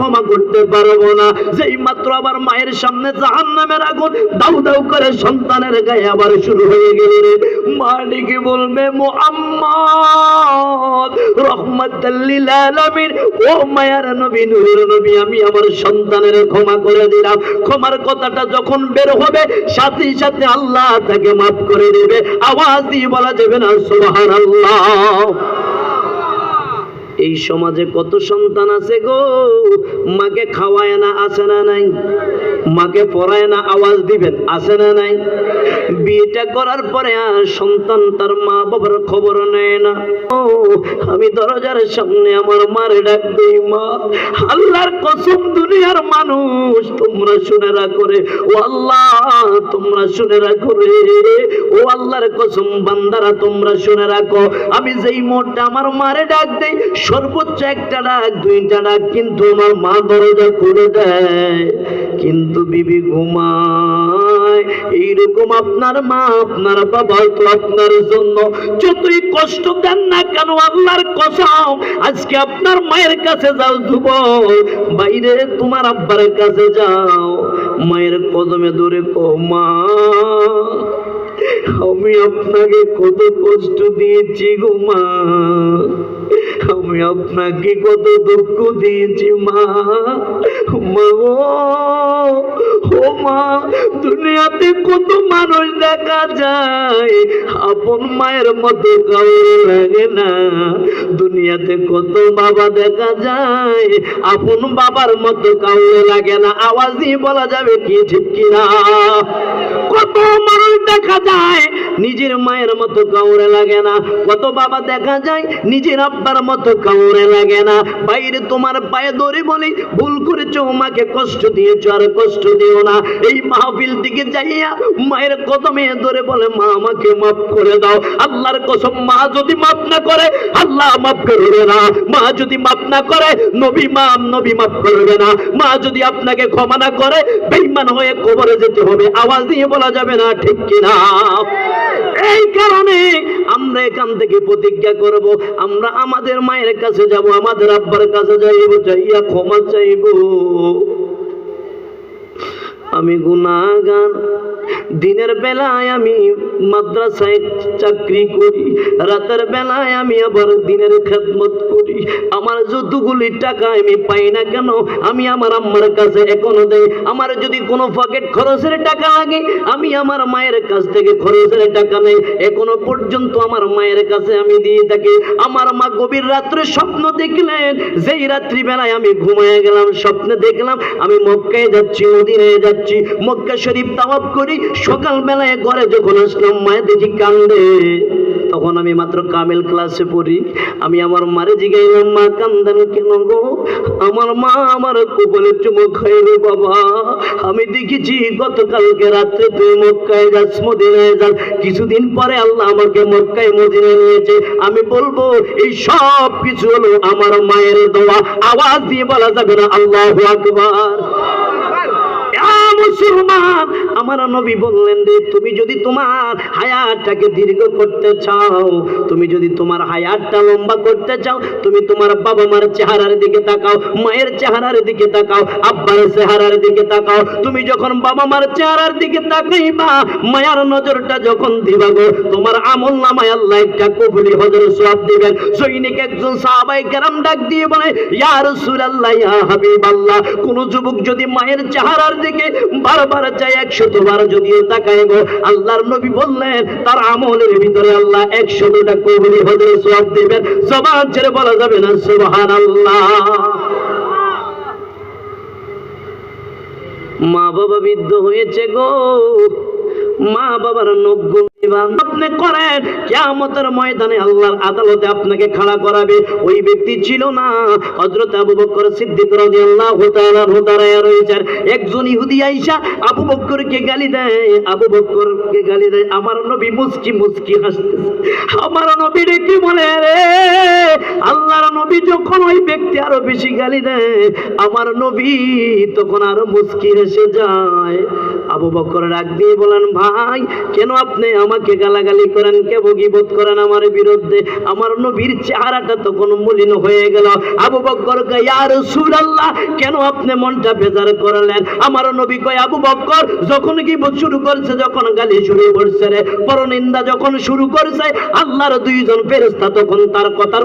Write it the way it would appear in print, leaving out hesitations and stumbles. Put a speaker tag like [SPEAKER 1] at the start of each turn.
[SPEAKER 1] ক্ষমা করতে পারবো না। যেই মাত্র আবার মায়ের সামনে জাহান্নামের আগুন দাউ দাউ করে সন্তানের গায়ে আবার শুরু হয়ে গেল রে, মা ডেকে বলবে মুহাম্মদ রাহমাতাল লিল আলামিন, ও মায়ার নবী নূরের নবী, আমি আমার সন্তানের ক্ষমা করে দিলাম। ক্ষমার কথাটা যখন বের হবে সাথে সাথে আল্লাহ তাকে মাফ করে দেবে। আওয়াজ দিয়ে বলা যাবে না সুবহানাল্লাহ? এই সমাজে কত সন্তান আছে গো, মাকে খাওয়ায় না, আছে না নাই? মাকে পড়ায় না, আওয়াজ দিবেন, আছে না নাই? বিয়েটা করার পরে আর সন্তান তার মা বাবার খবর নেয় না। ও আমি দরজার সামনে আমার মারে ডাক দেই, মা। আল্লাহর কসম দুনিয়ার মানুষ তোমরা শুনে রাখো রে, ও আল্লাহ তোমরা শুনে রাখো রে, ও আল্লাহর কসম বান্দারা তোমরা শুনে রাখো, আমি যেই মোটটা আমার মারে ডাক দেই সর্বোচ্চ একটা ডাক দুইটা ডাক, কিন্তু আমার মা দরজা খুলে দেয়, কিন্তু বিবি ঘুমায়। এইরকম আপনার মা আপনার বাবা তো আপনার জন্য যতই কষ্ট দেন না কেন, আল্লাহর কসম আজকে আপনার মায়ের কাছে যাও যুবক, বাইরে তোমার আব্বার কাছে যাও, মায়ের কদমে ধরে কও, মা আমি আপনাকে কত কষ্ট দিয়েছি গো মা, আমি আপনাকে কত দুঃখ দিয়েছি মা। মা ও মা, দুনিয়াতে কত মানুষ দেখা যায় আপন মায়ের মতো কাউরে লাগে না, দুনিয়াতে কত বাবা দেখা যায় আপন বাবার মতো কাউরে লাগে না। আওয়াজই বলা যাবে কি ঠিক কিনা? কত মানুষ দেখা যায় নিজের মায়ের মতো কাউরে লাগে না, কত বাবা দেখা যায় নিজের আব্বার মতো কাউরে লাগে না। বাইরে তোমার পায়ে ধরে বলি ভুল করেছো, মাকে কষ্ট দিয়েছো, আর কষ্ট দিও না। এই মাহফিল দিকে যাইয়া মায়ের কদমে ধরে বলে, মা আমাকে মাফ করে দাও। আল্লাহর কসম মা যদি মাফ না করে আল্লাহ মাফ করবে না, মা যদি মাফ না করে নবী মাফ করবে না, মা যদি আপনাকে ক্ষমা না করে বেঈমান হয়ে কবরে যেতে হবে। আওয়াজ দিয়ে বলা যাবে না ঠিক কিনা? এই কারণে আমরা এখান থেকে প্রতিজ্ঞা করব, আমরা আমাদের মায়ের কাছে যাব, আমাদের আব্বার কাছে যাইব, যাইয়া ক্ষমা চাইব। আমি গুনাহগার, দিনের বেলায় আমি মাদ্রাসায় চাকরি করি, রাতের বেলায় আমি আবার দিনের খেদমত করি, আমার যতগুলি টাকা আমি পাই না কেন আমি আমার আম্মার কাছে এখনো দেই। আমার যদি কোনো পকেট খরচের টাকা লাগে আমি আমার মায়ের কাছ থেকে খরচের টাকা নেই, এখনো পর্যন্ত আমার মায়ের কাছে আমি দিয়ে থাকি। আমার মা গভীর রাত্রে স্বপ্ন দেখলেন, যেই রাত্রি বেলায় আমি ঘুমিয়ে গেলাম স্বপ্নে দেখলাম আমি মক্কায় যাচ্ছি, মদিনায় যাচ্ছি, মক্কা শরীফ তাওয়াফ করি। সকাল বেলায় ঘরে যখন আসলাম মায়ে দেখি কান্দে, তখন আমি মাত্র কামেল ক্লাসে পড়ি। আমি আমার মারে জিগাইলাম, মা কান্দেন কেন গো? আমার মা আমার কপালে চুমু খাইবে। বাবা আমি দেখেছি গতকালকে রাত্রে তুই মক্কায় যাস, মদিনায় যাস, কিছুদিন পরে আল্লাহ আমাকে মক্কায় মদিনায় নিয়েছে। আমি বলবো এই সব কিছু হলো আমার মায়ের দোয়া। আওয়াজ দিয়ে বলা যাবে না আল্লাহু আকবার? মুসলমান, আমার নবী বললেন যে তুমি যদি তোমার হায়াতটাকে দীর্ঘ করতে চাও, তুমি যদি তোমার হায়াতটা লম্বা করতে চাও, তুমি তোমার বাবা মার চেহারার দিকে তাকাও, মায়ের চেহারার দিকে তাকাও, আব্বার চেহারার দিকে তাকাও। তুমি যখন বাবা মার চেহারার দিকে তাকাইবা, মায়ার নজরটা যখন দিবা গো, তোমার আমল নামায় আল্লাহ একটা কবুলি হজর সওয়াব দিবেন। সৈনিক একজন সাহাবায়ে কেরাম ডাক দিয়ে বলে, ইয়া রাসূলুল্লাহ, ইয়া হাবিবাল্লাহ, কোন যুবক যদি মায়ের চেহারার দিকে বারবার চাই 100 বার যদিও তাকায় গো, আল্লাহর নবী বললেন তার আমলের ভিতরে আল্লাহ 100টা কবুলি হজর সওয়াব দিবেন। জবান ছেড়ে বলা যাবে না সুবহানাল্লাহ? মা বাবা বৃদ্ধ হয়েছে গো, মা বাবার নগ্ন আপনি করেন, কিয়ামতের ময়দানে আল্লাহর আদালতে আপনাকে খাড়া করাবে। ওই ব্যক্তি ছিল না হযরত আবু বকর সিদ্দিক রাদিয়াল্লাহু তাআলা দাঁড়ায়া রয়েছেন। একজন ইহুদি আইসা আবু বকরকে গালি দেয়, আবু বকরকে গালি দেয়। আমার নবী মুস্কি মুস্কি হাসতেছে। আমার নবী ডেকে বলে, রে আল্লাহর নবী যখন ওই ব্যক্তি আরো বেশি গালি দেয়, আমার নবী তখন আরো মুস্কি হেসে যায়। আবু বকর ডাক দিয়ে বলেন, ভাই কেন আপনি আমাকে গালাগালি করেন, কে গীবত করেন আমার বিরুদ্ধে? আমার নবীর চেহারাটা তখন মলিন হয়ে গেল। আবু বকর কয়, ইয়া রাসূলুল্লাহ, কেন আপনি মনটা বেজার করলেন? আমার নবী কয়, আবু বকর যখন গীবত শুরু করছে, যখন গালি শুরু করছে রে, পরনিন্দা যখন শুরু করছে, আল্লাহর দুইজন ফেরেশতা তখন তার কথার